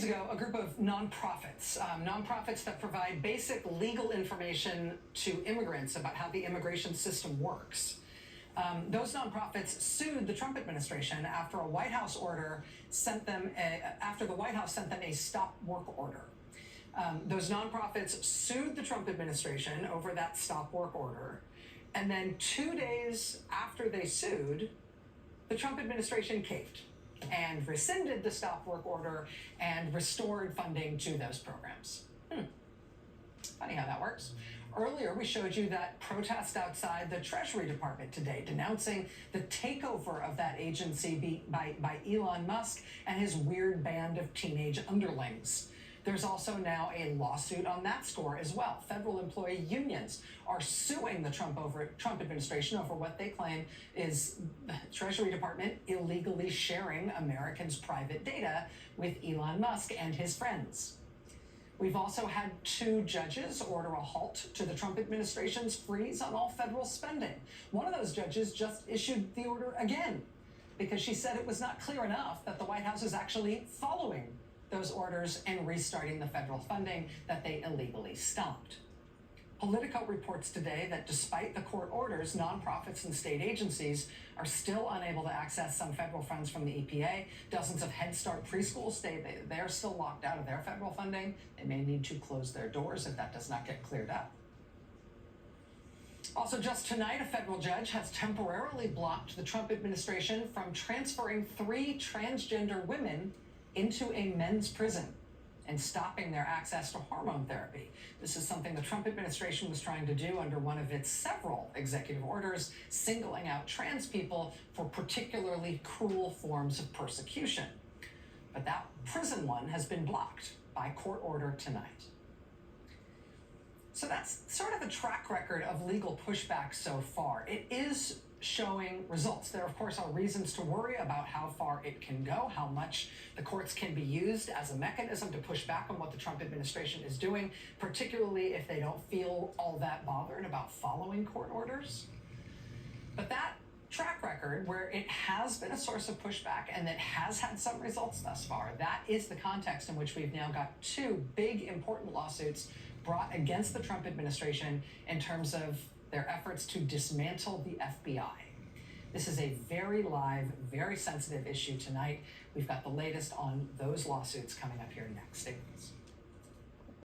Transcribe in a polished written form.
days ago, a group of nonprofits that provide basic legal information to immigrants about how the immigration system works. Those nonprofits sued the Trump administration after a White House order sent them after the White House sent them a stop work order. Those nonprofits sued the Trump administration over that stop work order, and then 2 days after they sued, the Trump administration caved and rescinded the stop work order and restored funding to those programs. Funny how that works. Earlier, we showed you that protest outside the Treasury Department today, denouncing the takeover of that agency by Elon Musk and his weird band of teenage underlings. There's also now a lawsuit on that score as well. Federal employee unions are suing the Trump administration over what they claim is the Treasury Department illegally sharing Americans' private data with Elon Musk and his friends. We've also had 2 judges order a halt to the Trump administration's freeze on all federal spending. One of those judges just issued the order again because she said it was not clear enough that the White House is actually following those orders and restarting the federal funding that they illegally stopped. Politico reports today that despite the court orders, nonprofits and state agencies are still unable to access some federal funds from the EPA. Dozens of Head Start preschools they're still locked out of their federal funding. They may need to close their doors if that does not get cleared up. Also, just tonight, a federal judge has temporarily blocked the Trump administration from transferring 3 transgender women into a men's prison and stopping their access to hormone therapy. This is something the Trump administration was trying to do under one of its several executive orders, singling out trans people for particularly cruel forms of persecution. But that prison one has been blocked by court order tonight. So that's sort of a track record of legal pushback so far. It is showing results. There, of course, are reasons to worry about how far it can go, how much the courts can be used as a mechanism to push back on what the Trump administration is doing, particularly if they don't feel all that bothered about following court orders. But that track record, where it has been a source of pushback and that has had some results thus far, that is the context in which we've now got 2 big, important lawsuits brought against the Trump administration in terms of their efforts to dismantle the FBI. This is a very live, very sensitive issue tonight. We've got the latest on those lawsuits coming up here next. Stay with us.